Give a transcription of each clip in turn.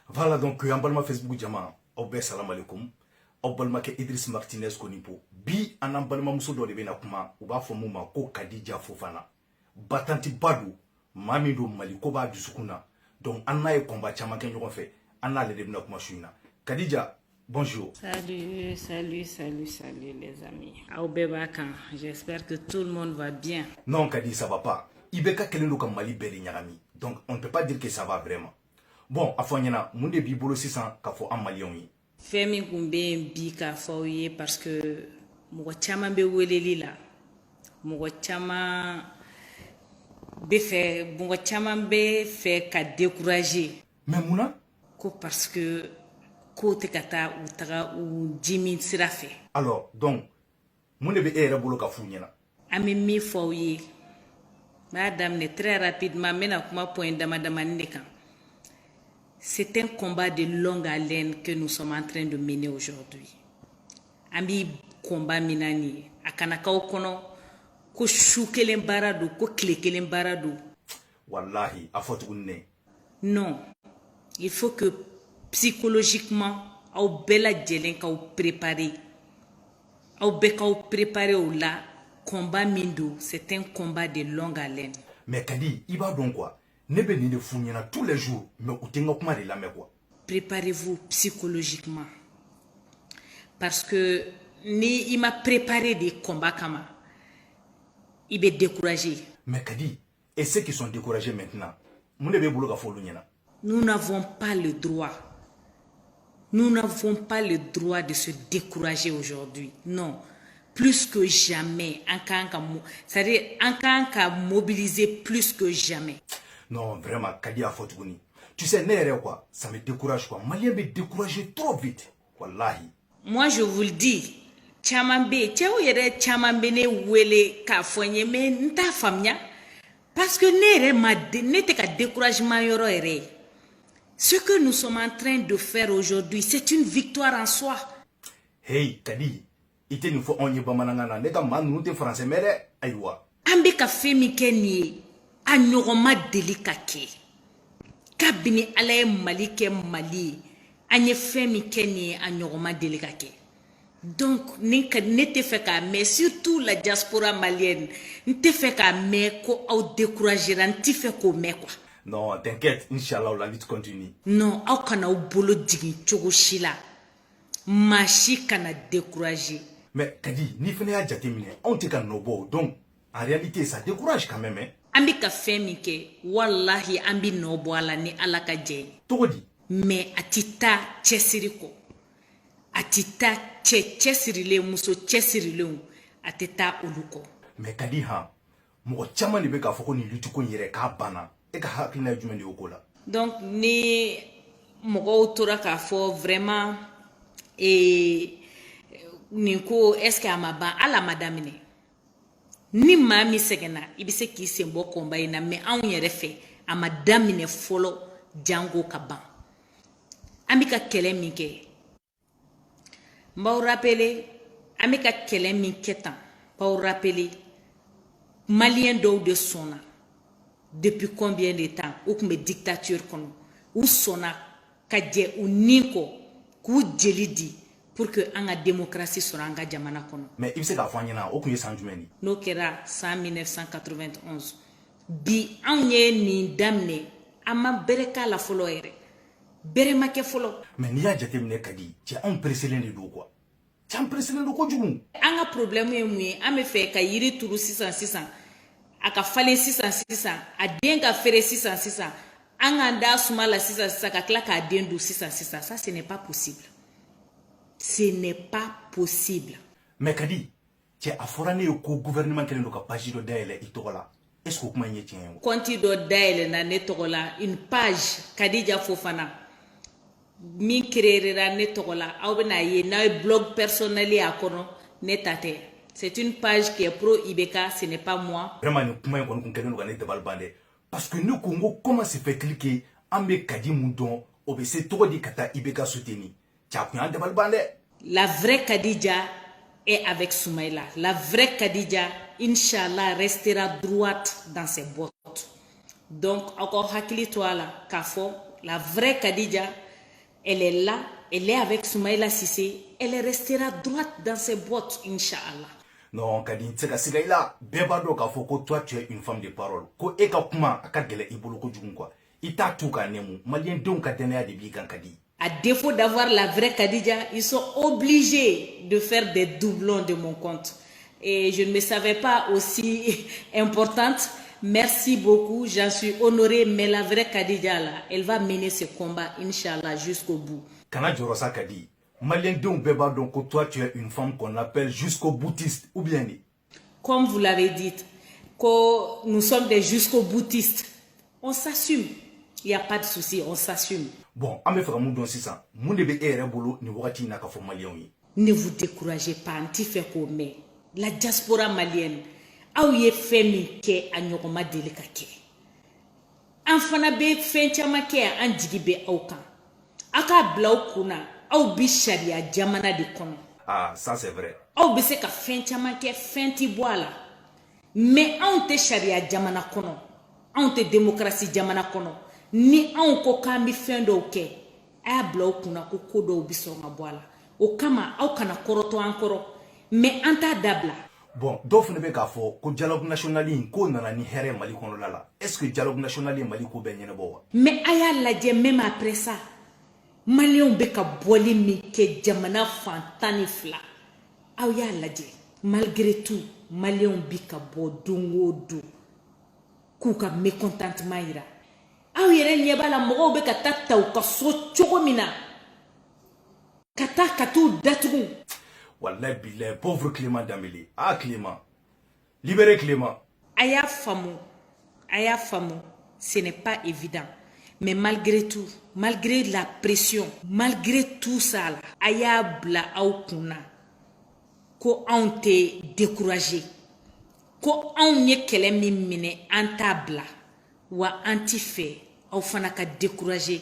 Voilà donc en balma Facebook jama aw be salam alaikum aw balma ke Idriss Martinez konipo bi anan balma muso do de bena kuma u ba fo muma ko Kadija Fofana batanti badu mami do Mali ko ba dusukuna donc anna e combat chama ke ñogon fe anna le de bena kuma suina Kadija bonjour. Salut les amis. Aw be ba kan, j'espère que tout le monde va bien. Non Kadi ça va pas. Ibeka kelendo ka Mali beli ñagami. Donc on ne peut pas dire que ça va vraiment. Bon, afanyana munde bi bolo 600 ka fo en Malion yi. Femi kumbe bi ka fo yi parce que mo chama be weleli la. Mo chama be fait ka décourager. Mais muna ko parce que ko te kata ou taga ou jimi sira fe. Alors donc munde be era bolo ka fu ñena. Ami mi fo yi. Madame, très rapidement, c'est un combat de longue haleine que nous sommes en train de mener aujourd'hui. Ami combat minani, akanaka okono, ko shukelen barado, ko klekelen barado. Wallahi, afotugunne. Non, il faut que psychologiquement, au bela djelen ka ou préparer. Au beka ou préparer ou là. Combat Mindo, c'est un combat de longue haleine. Mais Kadi, il va donc quoi? Nebe ni de founyana tous les jours, mais où t'es pas de la mer quoi? Préparez-vous psychologiquement. Parce que ni il m'a préparé des combats comme il est découragé. Mais Kadi, et ceux qui sont découragés maintenant, nous n'avons pas le droit. Nous n'avons pas le droit de se décourager aujourd'hui. Non. Plus que jamais, c'est-à-dire en qu'à mobiliser plus que jamais. Non, vraiment, Kadi a faute. Tu sais, quoi, ça me décourage quoi. Malien me décourage trop vite. Wallahi. Moi, je vous le dis, Chamambe, Chamambe ne wele ka fonye me nta famia parce que n'était qu'à découragement yoro ere. Ce que nous sommes en train de faire aujourd'hui, c'est une victoire en soi. Hey, Kadi. Ite nous faut on y bamanangana neka manu te français mere aywa ambe ka femi kenye anyogoma delikake kabini alaye malike mali anye femi kenye anyogoma delikake donc n'était fait ka mais surtout la diaspora malienne n'était fait ka mais ko au décourager n'était fait ko mais quoi. Non t'inquiète, inchallah la lutte continue. Non au kana au bolo digi chogo shila machi kana décourager. Mais Kadi, ni fene a jatemine, on te kan nobo, donc en réalité ça décourage quand même. Ambi ka femike, wallahi ambi nobo ala ni alaka dje. Togodi. Mais atita chesiriko. Atita chesirile muso chesirile atita oluko. Mais Kadi ha, mo chama ni beka foko ni lutu ko yere ka bana. E ka hakina jume ni okola. Donc ni mo tora ka fo vraiment et Niko, est-ce que Amaba à la madame ni mami segena ibise ki sembo komba ina me an yere fe amadame ne follow Django Kaban amika kele minke mba rappeler amika kele minke tan pa rappeler malien do de sona depuis combien de temps ou comme dictature kono ou sona kadje ou niko ku jelidi pour que la démocratie soit en jamana kono. Mais il sait qu'à aucun sans jumeni. No kera 1991. Bi anye ni damne ama bereka la folo ere. Bere make folo. Mais ni a jatemine Kadi, tu as un précédent de do quoi. Tu as un précédent de quoi du monde. Anga problème est ame fait ka yiri turu 600 aka fale 600 a denga fere 600 anga nda suma la 600 ka kla ka dendu 600 ça ce n'est pas possible. Ce n'est pas possible. Mais Kadi, tu as afforé au gouvernement qui est le page de Daele et Togola. Est-ce que vous m'avez dit? Quand tu dois Daele na netogola une page Kadija Fofana. Mi créera netogola. Aubena ye na blog personnel à kono netate. C'est une page qui est pro Ibeka, ce n'est pas moi. Vraiment, nous pouvons parce que nous Congo comment se fait cliquer ambe Kadi Moudon obese Togo kata Ibeka soutenu. La vraie Kadija est avec Soumaïla. La vraie Kadija, Inch'Allah, restera droite dans ses bottes. Donc, encore hakili toi là, Kafo, la vraie Kadija Elle est là, elle est avec Soumaïla Sissé, elle restera droite dans ses bottes, Inch'Allah. Non, Kadi, tseka sigaila, bebado ka foko toi tu es une femme de parole. Ko eka kuma akagele ibolo ko jungwa. Ita tuka nemu, malien donc ka tenea de bigan Kadi. À défaut d'avoir la vraie Khadija, ils sont obligés de faire des doublons de mon compte. Et je ne me savais pas aussi importante. Merci beaucoup, j'en suis honorée, mais la vraie Khadija là, elle va mener ce combat, Inch'Allah, jusqu'au bout. Kana Jorosa Kadi, malien donc bebado ko toi tu es une femme qu'on appelle jusqu'au boutiste, ou bien ni? Comme vous l'avez dit, que nous sommes des jusqu'au boutistes, on s'assume. Il n'y a pas de souci, on s'assume. Bon, ame fera moun don sisan, moun de be ere bolo ni wakati na ka fo malien yi. Ne vous découragez pas, anti fait comme la diaspora malienne. Aw ye fɛn min kɛ a ɲɔgɔnma deli ka kɛ an fana bɛ fɛn caman kɛ an jigi bɛ aw kan aw k'a bila aw kunna aw bi sariya jamana de kɔnɔ. Ah, ça c'est vrai. Aw bɛ se ka fɛn caman kɛ fɛn ti bɔ a la mais anw tɛ sariya jamana kɔnɔ anw tɛ démocratie jamana kɔnɔ ni anw ko k'an bɛ fɛn dɔw kɛ a y'a bila aw kunna ko ko dɔw bɛ sɔn ka bɔ a la o kama aw kana kɔrɔtɔ an kɔrɔ mais an t'a dabila. Bon, dɔw fana bɛ k'a fɔ ko dialogue national in ko nana ni hɛrɛ Mali kɔnɔla la. Est-ce que dialogue national in Mali ko bɛ ɲɛnabɔ wa? Mais a y'a lajɛ même après ça Maliens bɛ ka bɔli min kɛ jamana fan 12 aw y'a lajɛ malgré tout Maliens bɛ ka bɔ don o don k'u ka mécontentement yira aw yɛrɛ ɲɛ b'a la mɔgɔw bɛ ka ta u ka so cogo min na ka taa ka t'u datugu. Wallahi billahi, pauvre Clément Dambélé. Ah Clément, libérez Clément. Aya famu, ce n'est pas évident. Mais malgré tout, malgré la pression, malgré tout ça, aya bla aw kunna ko on te découragé, ko on ye kɛlɛ min minɛ an t'a bila wa an ti fɛ aw fana ka découragé,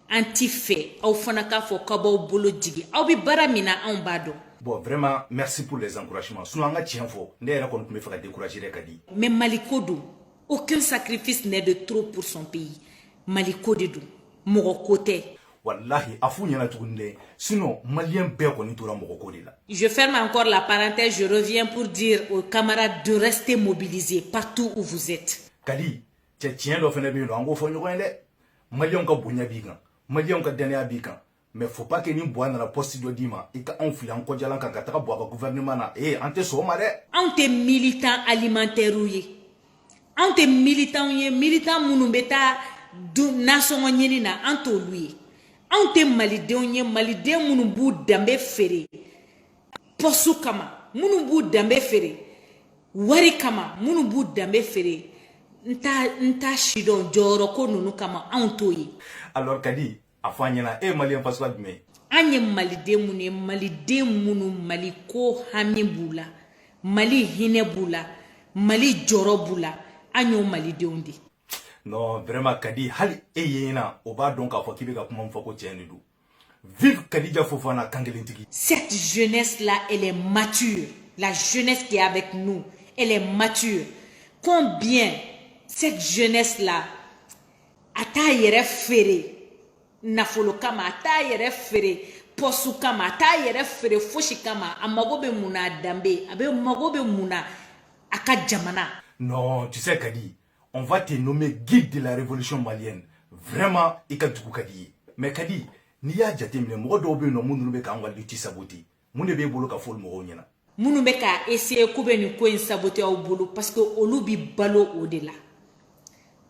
an ti fɛ aw fana k'a fɔ k'a b'aw bolo jigi aw bi baara min na anw b'a dɔn. Bon, vraiment, merci pour les encouragements. Sinon, on a tient fort. Ne yɛrɛ kɔni tun bɛ fɛ ka décourager Kadi. Mais Maliko don, aucun sacrifice n'est de trop pour son pays. Maliko de don, mɔgɔ ko tɛ. Wallahi, a f'u ɲɛna tuguni dɛ. Sinon, Malien bɛɛ kɔni tora mɔgɔ ko de la. Je ferme encore la parenthèse, je reviens pour dire aux camarades de rester mobilisés partout où vous êtes. Kadi, cɛ tiɲɛ dɔ fana bɛ yen nɔ, an k'o fɔ ɲɔgɔn ye dɛ. Malien ka bonya b'i kan, Malien ka danaya b'i kan. Mais faut pas que ni bois na la poste do dima et ka on fili en ko jalan kan ka taka bois gouvernement na ante so ma de on te militant alimentaire ye on te militant ye militant munu beta du nation nyini na anto lui on te maliden ye maliden munu bu dambe fere posu kama munu bu dambe fere wari kama munu bu dambe fere nta shidon joro ko nunu kama anto ye. Alors Kadi afanyana Malien faswa dme anye maliden munu mali ko hami bula mali hine bula mali joro bula anyo maliden di. Non vraiment Kadi hali yena o ba donc afo kibe ka kuma mfa ko tieni du vive Khadija Fofana kangelentigi. Cette jeunesse là elle est mature, la jeunesse qui est avec nous elle est mature. Combien cette jeunesse là ata yere fere nafolo kama ata yere fere posu kama ata yere fere foshi kama amago be muna dambe abe mago be muna aka jamana. Non, tu sais Kadi, on va te nommer guide de la révolution malienne. Vraiment ikatuku Kadi. Mais Kadi, ni ya jatemine mo do be no munu be ka an wali ti saboti. Mune be bolo ka fol mo nyana. Munu be ka essayer ko be ni ko en saboter au bolo parce que olu bi balo au-delà.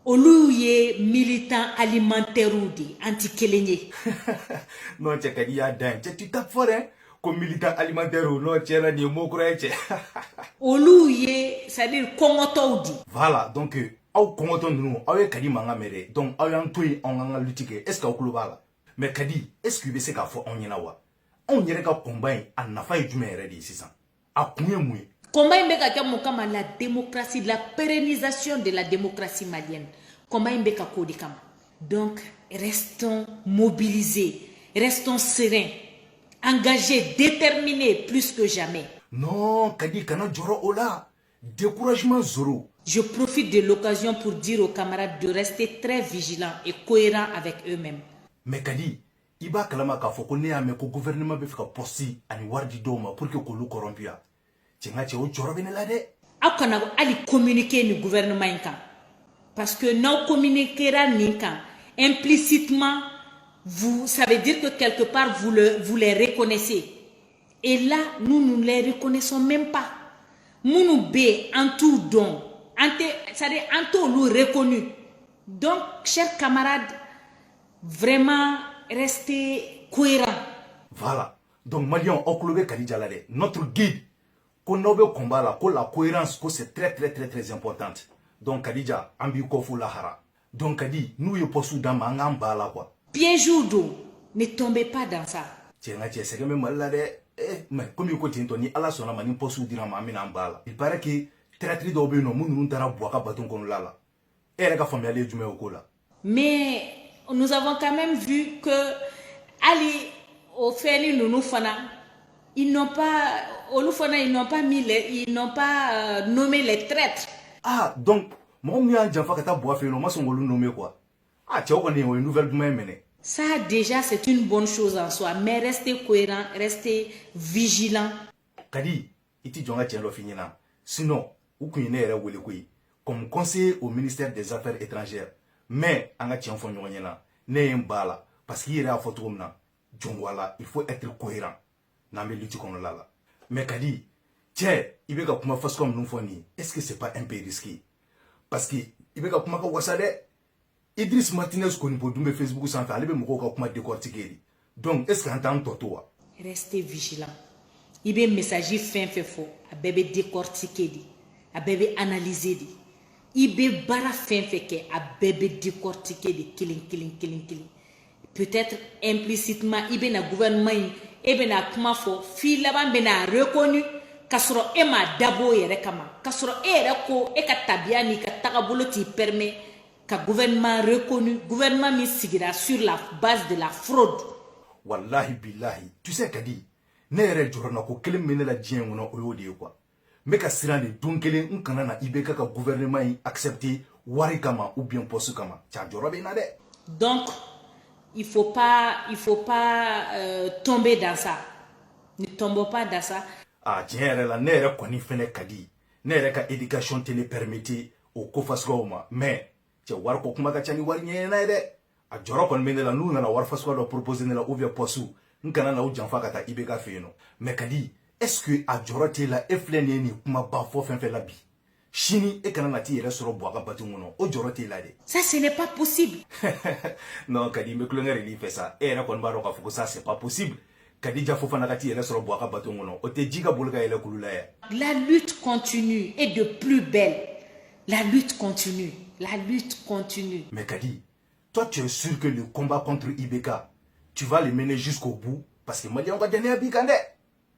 Olu ye militant alimentaire ou di anti-kelenye. Non, c'est Kadi ya dan. Tu tapes fort hein comme militant alimentaire ou non tiens ni mo croyé. Olu ye c'est-à-dire kongoto di. Voilà, donc aw kongoto nous aw Kadi manga mere. Donc aw yan toy on nga lutike. Est-ce que aw bala? Mais Kadi, est-ce que be se ka fo on yena wa? On yere ka combat an nafa e jume re di sisan. A kunye mouye. Combat mbeka kama kama la démocratie, la pérennisation de la démocratie malienne. Combat mbeka kodi kama. Donc restons mobilisés, restons sereins, engagés, déterminés plus que jamais. Non, Kadi kana joro ola. Découragement zéro. Je profite de l'occasion pour dire aux camarades de rester très vigilants et cohérents avec eux-mêmes. Mais Kadi, iba kalama k'a fɔ ko ne y'a mɛn ko gouvernement bɛ fɛ ka poste ani wari di dɔw ma pour que k'olu corrompuya cɛ nka cɛ o jɔrɔ bɛ ne la dɛ. Aw kana hali communiquer ni gouvernement in kan parce que n'aw communiquera nin kan implicitement ça veut dire que quelque part vous les reconnaissez et là nous ne les reconnaissons même pas. Munu be en tout don c'est-à-dire en tout nous reconnu. Donc chers camarades, vraiment restez cohérents. Voilà. Donc Maliens au club Kadija la dɛ notre guide qu'on a combat là que la cohérence que c'est très très très très importante. Donc Kadija ambi kofu lahara. Donc Kadi nous y posu dans mangam bala quoi. Piège ou do, ne tombez pas dans ça. Tiens c'est que même là mais comme il continue ni ala sona mani posu dira ma mina bala. Il paraît que traître do be no munu tara boaka baton kon lala. Et la famille aller jume au là. Mais nous avons quand même vu que Ali au Feli Nounou Fana, ils n'ont pas nommé les traîtres. Ah donc mon mien j'en fais que ta bois fait no mason golu nommé quoi. Ah tu vois une nouvelle mené. Ça déjà c'est une bonne chose en soi, mais restez cohérent, restez vigilant. Kadi iti jonga tiendo finina. Sinon ou kuyine era wele koyi comme conseiller au ministère des Affaires étrangères. Mais anga tien fo nyonyena ne mbala parce qu'il y a photo mna jongwala il faut être cohérent na me lutte contre lala. Mais Kadi tiens ibeka kuma fas comme nous foni est-ce que c'est pas un peu risqué parce que ibeka kuma ka wasade Idriss Martinez koni po dumbe Facebook sans faire alebe moko ka kuma décortiquer. Donc est-ce qu'en tant toto restez vigilant. Ibe message fin fait faux a bébé décortiquer di a bébé analyser di ibe bara fin fait que a bébé décortiquer di killing. Peut-être implicitement ibe na gouvernement ibe na kuma fo fi laban be na reconnu kasoro e ma dabo yere kama kasoro e ko e ka tabia ni ka tagabolo ti permet ka gouvernement reconnu gouvernement mi sigira sur la base de la fraude. Wallahi billahi tu sais Kadi ne yɛrɛ jɔrɔna ko kelen min ne la diɲɛ kɔnɔ o y'o de ye quoi n bɛ ka siran de don kelen n kana na IBK ka gouvernement in accepter wari kama ou bien poste kama cɛ jɔrɔ bɛ na dɛ. Donc il faut pas tomber dans ça. Ne tombe pas dans ça. Ah tiɲɛ yɛrɛ la ne yɛrɛ kɔni fɛnɛ ka di ne yɛrɛ ka éducation tɛ ne permettre o ko fasuguyaw ma mais cɛ wari ko kuma ka ca ni wari ɲɛɲɛna ye dɛ a jɔrɔ kɔni bɛ ne la n'u nana wari fasuguya dɔ proposer ne la ou bien poste n kana na o janfa ka taa IBK fɛ yen nɔ mais Kadi est-ce que a jɔrɔ t'e la e filɛ nin ye nin kuma ba fɔ fɛn fɛn la bi sini e kana na t'i yɛrɛ sɔrɔ Bouaka Batum kɔnɔ o jɔrɔ t'e la dɛ. Ça ce n'est pas possible. Non Kadi n bɛ kulonkɛ de l'i fɛ sa e yɛrɛ kɔni b'a dɔn k'a fɔ ko ça c'est pas possible Kadija Fofana ka t'i yɛrɛ sɔrɔ Bouaka Batum kɔnɔ o tɛ ji ka bolo ka yɛlɛ kulu la yɛ. La lutte continue et de plus belle. La lutte continue. Mais Kadi, toi tu es sûr que le combat contre IBK tu vas le mener jusqu'au bout parce que Maliens va gagner à Bikande.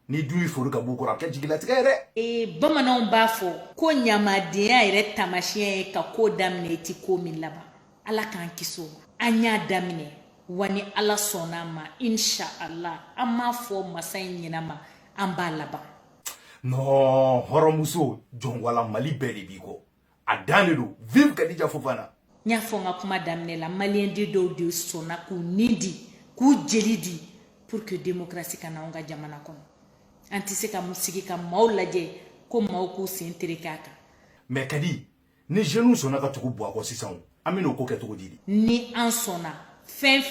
Ni du faut que beaucoup rapide jigila tigere. Et bamanan bafo ko nyamadeya ire tamashien ka ko damne ti ko min laba. Ala kan kiso. Anya damne wani ala sonama insha Allah amma fo masayin nyinama amba laba. Non, horomuso jongwala Mali beri biko. Adane do vive Kadija Fofana. Nya fo nga kuma damne la Malien de sona ku nidi ku jelidi pour que démocratie kana onga jamana kono. Antise ka musiki ka maulaje ko mauku senterekaka. Mais Kadi, ni jeune sona ka tuku Bouako sisan. Amino ko keto didi. Ni en sona fin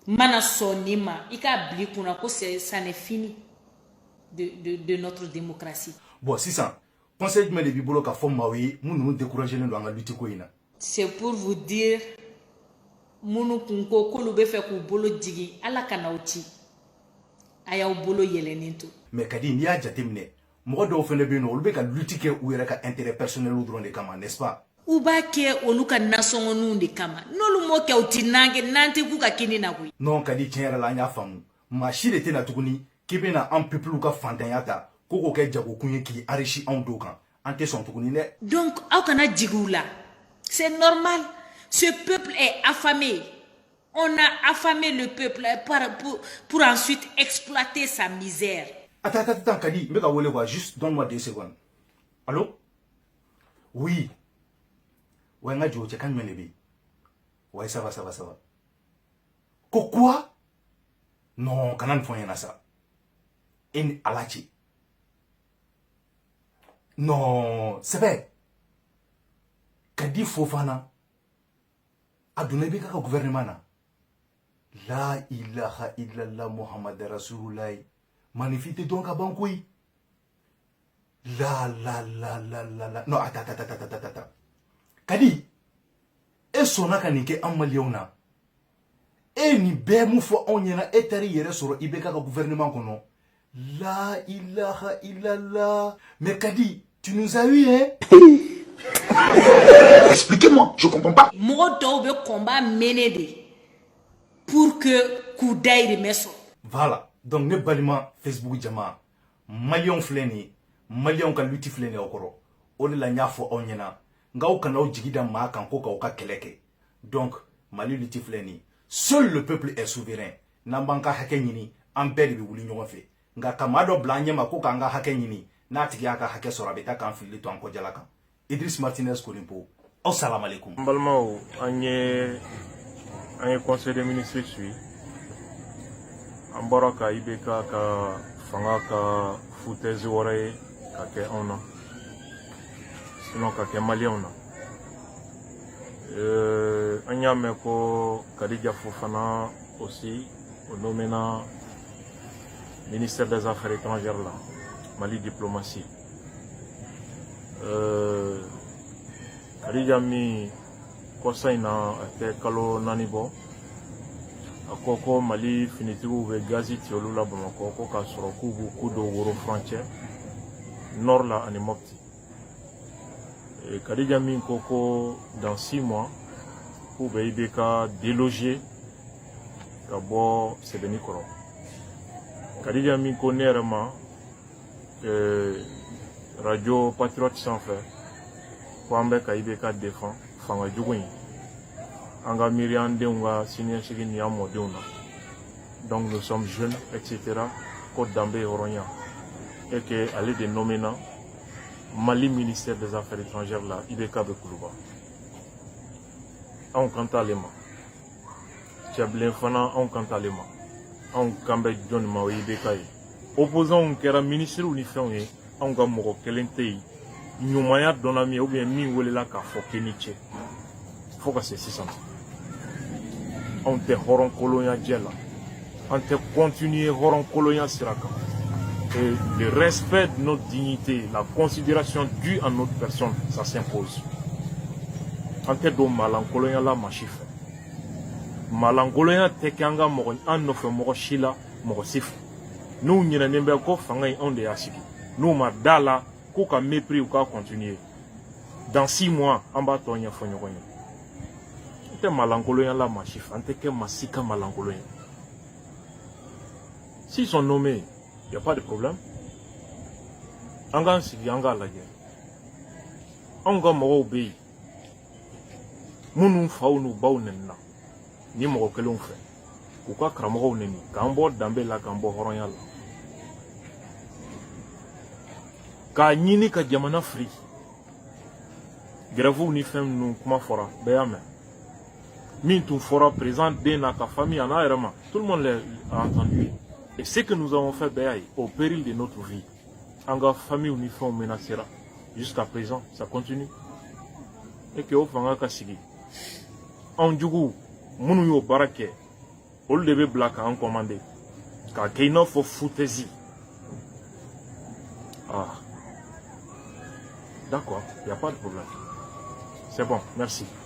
mana sonima ika bli kuna ko ça n'est fini de notre démocratie. Bon sisan, conseil de bibolo ka fo mawi munu décourager ne doanga lutte ko ina. C'est pour vous dire munu kunko kolu be fe ku bolo digi ala kana uti aya bolo yeleninto. Mais Kadi ni a jatemne mo do fene be no be ka lutte ke ou yere ka intérêt personnel ou drone de kama n'est-ce pas? Ou ba ke oluka nasongonu de kama nolu mo ke uti nange nanti ku ka kini na kui. Non Kadi tiens la nya famu ma shile te na tukuni kebe na en peuple ka fantanyata koko ke jago kunye ki enrichi en dokan ante son tukuni ne. Donc au kana jigula. C'est normal. Ce peuple est affamé. On a affamé le peuple pour ensuite exploiter sa misère. Attends, Kadi, mais juste donne-moi 2 secondes. Allô? Oui. Ouais, on a dit, ouais, ça va. Ko quoi? Non, kanan fo yana sa. En alachi. Non, c'est vrai. Kadi Fofana aduna be kaka gouvernement na. La ilaha illallah Muhammad Rasulullah. Manifite donc à Bankoui. La. Non, attends. Kadi, e sona kanike amaliona. E ni be mu fo onyena etari yere soro ibe kaka gouvernement kono. La ilaha illallah. Mais Kadi, tu nous as eu, hein? Expliquez-moi, je comprends pas. Mɔgɔ dɔw bɛ combat mener de pour que k'u dayirimɛ sɔrɔ. Voilà. Donc ne balima Facebook jama Malion fleni Malion ka lutti fleni okoro. O de la nya fo onyena. Ngaw kana o jigida ma kan ko ka o ka keleke. Donc Mali lutti fleni. Seul le peuple est souverain. Nambanka hake nyini an bɛɛ de bɛ wuli ɲɔgɔn fɛ. Nga kama dɔ bila ɲɛma ko k'an ka hakɛ ɲini n'a tigi y'a ka hakɛ sɔrɔ a bɛ taa k'an fili to an kɔjala kan. Idriss Martinez Kolimpo. Assalamu alaikum. Balmao, on est conseil des ministres suit. En baraka ibeka ka fanga ka foutez ore ka ke ona. Sinon ka ke malien ona. Anya meko Kadija Fofana aussi au nommena ministère des Affaires étrangères là, Mali diplomatie. Kadija mi kosa ina ate kalo nanibo akoko Mali finitigu be gazi tiolu la Bamako ko ka soro kubu kudo woro frontière nord la ani Mopti. Kadija mi koko dans 6 mois pour be ibeka déloger kabo Sebeni Koro. Kadija mi ko nerema radio Patriote sans faire Kwambe Kaibeka défend Fanga Djougoui. Anga Myriam Deunga, Sinian Chigini Amodeuna. Donc nous sommes jeunes, etc. Côte d'Ambé Oronia. Et que, à l'aide des nommés, Mali ministère des Affaires étrangères là, Ibeka Bekoulouba. On canta les mains. Tchablin Fana, on canta les mains. On cambe John Maui Ibeka. Opposant Kera ministre uniforme, on gamoro Kelentei. Nyumaya donami ou bien mi welela ka fokeniche. Faut que c'est 600. On te horon kolonya djela. On te continuer horon kolonya siraka. Et le respect de notre dignité, la considération due à notre personne, ça s'impose. On te do malankolonya la machife. Malankolonya te kanga mo an no fe mo shila mo sif. Nous n'y nembe ko fangay on de asiki. Nous ma dala ko ka mépris ou ka continuer. Dans 6 mois, on va tourner fonyogonyo. Te malankoloyen la machif, ante ke masika malankoloyen. S'ils sont nommés, il n'y a pas de problème. Anga sigi anga la guerre. Anga mo obéi. Munu faou nu baou nenna. Ni mo kelon fe. Ou ka kramo neni, kambo dambe la kambo horoyal. Ka nyini ka jamana free. Grève ni femme nous comment fera béame. Min tout fera présent dans ta famille en aérement. Tout le monde l'a entendu. Et ce que nous avons fait béaï au péril de notre vie. En famille uniforme menacera. Jusqu'à présent, ça continue. Et que au fanga kasigi. En djougou, mounou yo barake. Ol debe blaka en commandé. Ka keino fo foutezi. Ah. D'accord, il n'y a pas de problème. C'est bon, merci.